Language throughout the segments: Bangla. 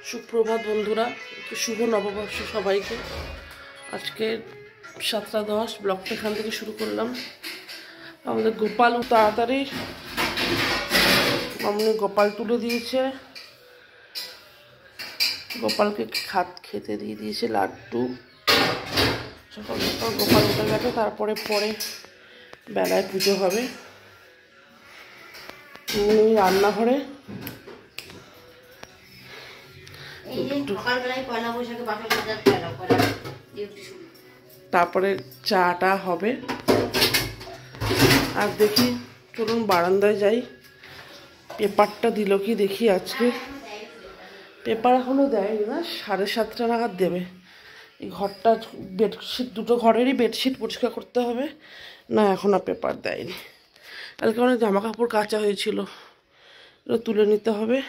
সুপ্রভাত বন্ধুরা, শুভ নববর্ষ সবাইকে। আজকে 7:10 ব্লগটা এখান থেকে শুরু করলাম। আমাদের গোপাল তাড়াতাড়ি মামনি গোপাল তুলে দিয়েছে, গোপালকে খেতে দিয়ে দিয়েছে লাড্ডু। সকাল সকাল গোপাল উঠে গেছে, তারপরে বেলায় পুজো হবে। রান্নাঘরে তারপরে চাটা হবে। আর দেখি, চলুন বারান্দায় যাই। পেপারটা দিল কি দেখি আজকে। পেপার এখনো দেয়নি না, 7:30 নাগাদ দেবে। এই ঘরটা বেডশিট, দুটো ঘরেরই বেডশিট পরিষ্কার করতে হবে না, এখন আর পেপার দেয়নি। কালকে অনেক জামা কাপড় কাচা হয়েছিল, এটা তুলে নিতে হবে।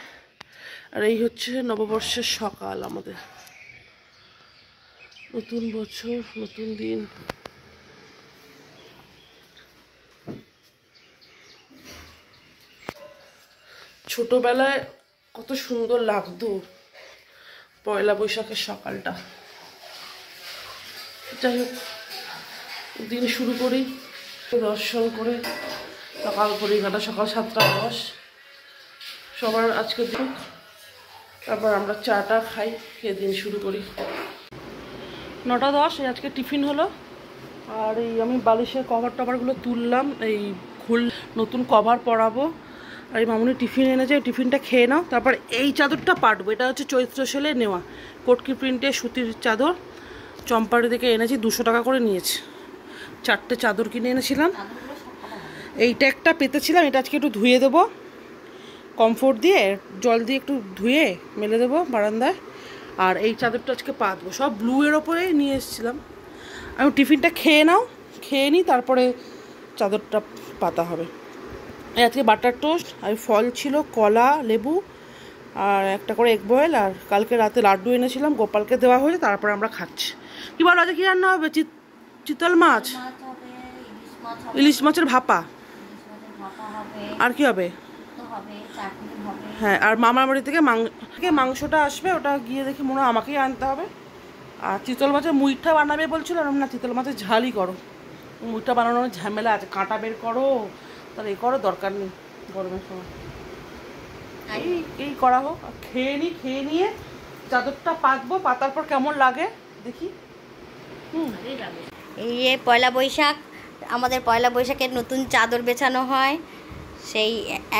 আর এই হচ্ছে নববর্ষের সকাল আমাদের। নতুন বছর, নতুন দিন। ছোটবেলায় কত সুন্দর লাগতো পয়লা বৈশাখের সকালটা। যাই হোক, দিন শুরু করি দর্শন করে। সকাল করি কাটা, সকাল 7:10 সবার আজকে দিন। তারপর আমরা চাটা খাই, খেয়ে দিন শুরু করি। 9:10 আজকে টিফিন হলো। আর এই আমি বালিশের কভারগুলো তুললাম, এই নতুন কভার পরাবো। আর এই মামুনি টিফিন এনেছে, টিফিনটা খেয়ে নাও। তারপর এই চাদরটা পাটবো। এটা হচ্ছে চৈত্র সেলে নেওয়া কটকি প্রিন্টের সুতির চাদর, চম্পাড়ি থেকে এনেছি। 200 টাকা করে নিয়েছে। 4টে চাদর কিনে এনেছিলাম। এইটা একটা পেতেছিলাম, এটা আজকে একটু ধুয়ে দেবো কমফোর্ট দিয়ে, জল দিয়ে একটু ধুয়ে মেলে দেবো বারান্দায়। আর এই চাদরটা আজকে পাতবো। সব ব্লু এর ওপরেই নিয়ে এসেছিলাম। আমি টিফিনটা খেয়ে নাও, খেয়ে নিই, তারপরে চাদরটা পাতা হবে। আজকে বাটার টোস্ট আর ফল ছিল, কলা, লেবু আর একটা করে এগ বয়েল। আর কালকে রাতে লাড্ডু এনেছিলাম, গোপালকে দেওয়া হয়েছে। তারপরে আমরা খাচ্ছি। কি বলো আজকে কী রান্না হবে? চিতল মাছ, ইলিশ মাছের ভাপা। আর কি হবে? হ্যাঁ, আর মামার বাড়ি থেকে মাংসটা আসবে, ওটা গিয়ে দেখি মনে হয় আমাকেই আনতে হবে। আর চিতল মাছের মুইঠা বানাবে বলছিল, না চিতল মাছের ঝালই করো। মুইঠা বানানোর ঝামেলা আছে, কাঁটা বের করো, তাহলে এই করো, দরকার নেই গরমের সময়। এই করা হোক, খেয়ে নিয়ে চাদরটা পাতবো। পাতার পর কেমন লাগে দেখি। এই পয়লা বৈশাখ, আমাদের পয়লা বৈশাখের নতুন চাদর বেছানো হয়, সেই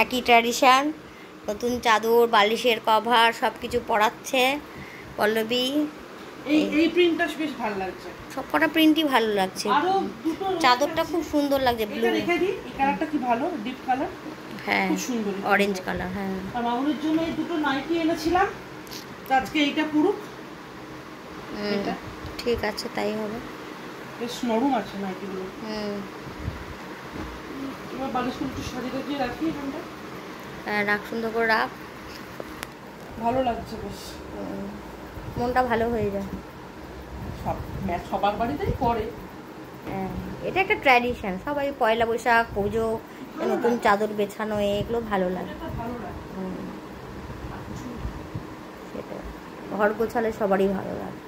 একই ট্র্যাডিশন। নতুন চাদর, বালিশের কভার সব কিছু পরাচ্ছে পল্লবী। এই প্রিন্টটা বেশ ভালো লাগছে, সব কটা প্রিন্টই ভালো লাগছে। চাদরটা খুব সুন্দর লাগছে, ব্লু। এই কালারটা কি ভালো, ডিপ কালার। হ্যাঁ, খুব সুন্দর অরেঞ্জ কালার। হ্যাঁ, আর মামুনির জন্য এই দুটো নাইটি এনেছিলাম, আজকে এইটা পুরুক। ঠিক আছে, তাই হবে। বেশ নরম আছে নাইটিগুলো। এবার বালিশগুলো একটু সাজিয়ে রাখি এখানটা। হ্যাঁ, রাখ, সুন্দর করে রাখ। ভালো লাগছে বেশ, মনটা ভালো হয়ে যায়। সবার বাড়িতেই করে। হ্যাঁ, এটা একটা ট্র্যাডিশন। সবাই পয়লা বৈশাখ, পুজো, নতুন চাদর বেছানো, এগুলো ভালো লাগে। সেটা ঘর গোছালে সবারই ভালো লাগে,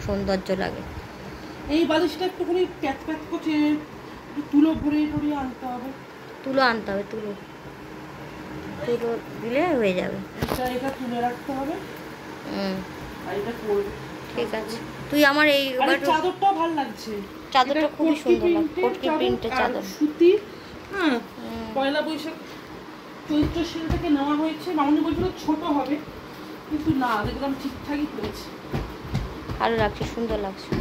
সৌন্দর্য লাগে। এই বালিশটা একটুখানি প্যাচ করছে, তুলো ভরে আনতে হবে। তুলো দিলে হয়ে যাবে। এটা তুলে রাখতে হবে। আর এটা পরবে। ঠিক আছে, তুই আমার এই চাদরটাও ভালো লাগছে। চাদরটা খুবই সুন্দর লাগছে, কটকি প্রিন্টের চাদর, সুতি। হ্যাঁ, পয়লা বৈশাখ চৈত্র সেল থেকে নেওয়া হয়েছে। মামুনি বলছিল ছোট হবে, কিন্তু না, দেখলাম ঠিকঠাকই হয়েছে। ভালো লাগছে, সুন্দর লাগছে।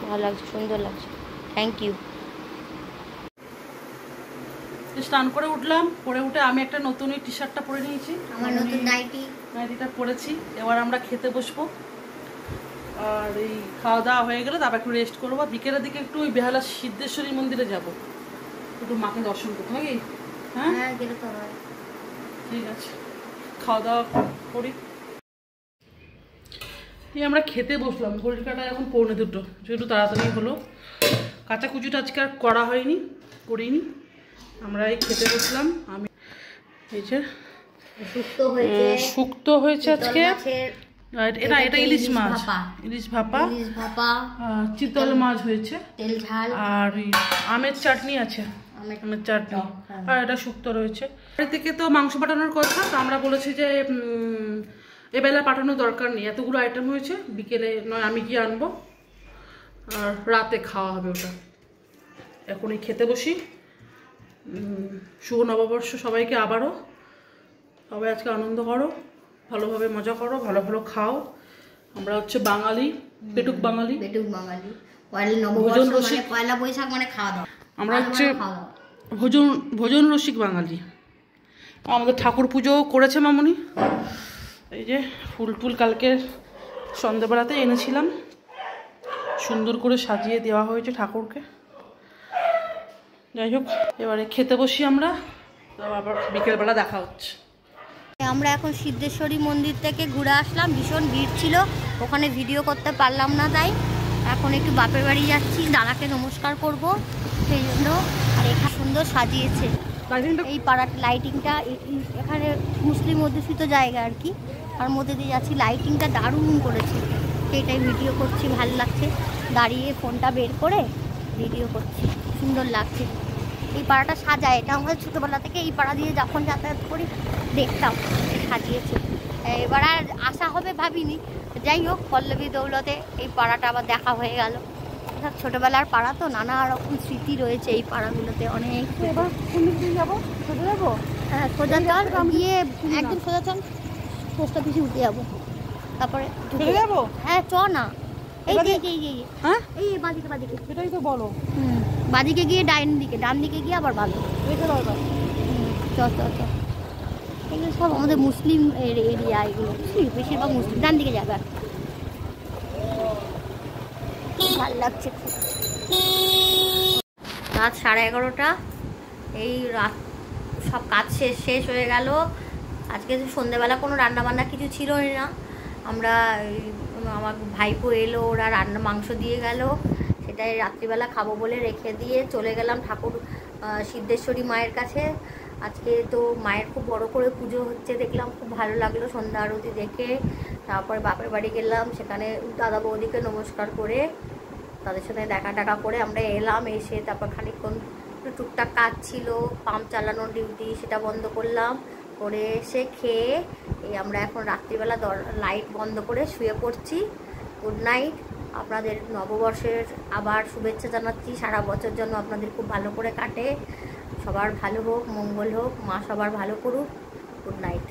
ভালো লাগছে, সুন্দর লাগছে। Thank you. স্নান করে উঠলাম, পরে উঠে আমি একটা নতুন টি শার্টটা পরে নিয়েছি, আমার নতুন নাইটিটা পরেছি। এবার আমরা খেতে বসবো। আর এই খাওয়া দাওয়া হয়ে গেলে তারপর একটু রেস্ট করবো। বিকেলের দিকে একটু ওই বেহালা সিদ্ধেশ্বরী মন্দিরে যাব, একটু মাকে দর্শন করতে হবে। হ্যাঁ, ঠিক আছে, খাওয়া দাওয়া করি। আমরা খেতে বসলাম। ঘড়ির কাটা এখন 1:45, যেহেতু তাড়াতাড়ি হলো। কাচাকুচিটা আজকে আর করিনি। আমরা এই খেতে বসলাম। আমি এই যে শুক্তো হয়েছে আজকে। এটা এটা ইলিশ মাছ, ইলিশ ভাপা, চিতল মাছ হয়েছে, তেল ঝাল, আর আমের চাটনি আছে, আমের চাটনি, আর এটা শুক্তো রয়েছে। বাড়ি থেকে তো মাংস পাঠানোর কথা, তো আমরা বলেছি যে এবেলা পাঠানোর দরকার নেই, এতগুলো আইটেম হয়েছে, বিকেলে নয় আমি গিয়ে আনবো, আর রাতে খাওয়া হবে ওটা। এখনই খেতে বসি। শুভ নববর্ষ সবাইকে আবারও। সবাই আজকে আনন্দ করো, ভালোভাবে মজা করো, ভালো ভালো খাও। আমরা হচ্ছে বাঙালি, পেটুক বাঙালি, ভোজন রসিক, পয়লা বৈশাখ মানে খাওয়া দাওয়া। আমরা হচ্ছে ভোজন রসিক বাঙালি। আমাদের ঠাকুর পুজো করেছে মামুনি, এই যে ফুল টুল কালকে সন্ধ্যেবেলাতে এনেছিলাম, সুন্দর করে সাজিয়ে দেওয়া হয়েছে ঠাকুরকে। যাই হোক, এবারে খেতে বসি আমরা, আবার বিকেলবেলা দেখা হচ্ছে। আমরা এখন সিদ্ধেশ্বরী মন্দির থেকে ঘুরে আসলাম, ভীষণ ভিড় ছিল, ওখানে ভিডিও করতে পারলাম না, তাই এখন একটু বাপের বাড়ি যাচ্ছি, দাদাকে নমস্কার করব সেই জন্য। আর এখানে সুন্দর সাজিয়েছে এই পাড়ার লাইটিংটা, এখানে মুসলিম অধ্যুষিত জায়গা আর কি, তার মধ্যে দিয়ে যাচ্ছি, লাইটিংটা দারুণ করেছে, সেইটাই ভিডিও করছি, ভালো লাগছে, দাঁড়িয়ে ফোনটা বের করে ভিডিও করছি, সুন্দর লাগছে। এই পাড়াটা সাজায়, এটা আমাদের ছোটোবেলা থেকে এই পাড়া দিয়ে যখন যাতায়াত করি দেখতাম সাজিয়েছে। এবার আর আসা হবে ভাবিনি, যাই হোক পল্লবী দৌলতে এই পাড়াটা আবার দেখা হয়ে গেল। ছোটোবেলার পাড়া তো, নানা রকম স্মৃতি রয়েছে এই পাড়াগুলোতে, অনেক। এবার যাবো, সোজা যাবো, হ্যাঁ সোজা চল, গিয়ে একদম সোজা চল, পোস্ট অফিসে উঠে যাবো, তারপরে যাবো। হ্যাঁ চ না, এই হ্যাঁ এই বাদিকে বাদিকে, সেটাই তো বলো। বাদিকে গিয়ে ডান দিকে গিয়ে আবার ভালো রেখে দরকার। চ চ চ, এগুলো সব আমাদের মুসলিম এরিয়া, এগুলো বেশিরভাগ মুসলিম। ডান দিকে যাবে, ভালো লাগছে খুব। রাত 11:30, এই রাত সব কাজ শেষ হয়ে গেল। আজকে সন্ধ্যেবেলা কোনো রান্না বান্না কিছু ছিলই না, আমরা আমার ভাইপো এলো, ওরা রান্না মাংস দিয়ে গেল, সেটাই রাত্রিবেলা খাবো বলে রেখে দিয়ে চলে গেলাম ঠাকুর সিদ্ধেশ্বরী মায়ের কাছে। আজকে তো মায়ের খুব বড় করে পুজো হচ্ছে, দেখলাম খুব ভালো লাগলো সন্ধ্যা আরতি দেখে। তারপরে বাপের বাড়ি গেলাম, সেখানে দাদা বৌদিকে নমস্কার করে তাদের সাথে দেখা করে আমরা এলাম। এসে তারপর খানিকক্ষণ টুকটাক কাজ ছিল, পাম্প চালানোর ডিউটি, সেটা বন্ধ করলাম, করে এসে খেয়ে এই আমরা এখন রাত্রিবেলা লাইট বন্ধ করে শুয়ে পড়ছি। Good night. আপনাদের নববর্ষের আবার শুভেচ্ছা জানাচ্ছি, সারা বছর যেন আপনাদের খুব ভালো করে কাটে, সবার ভালো হোক, মঙ্গল হোক, মা সবার ভালো করুক। Good night.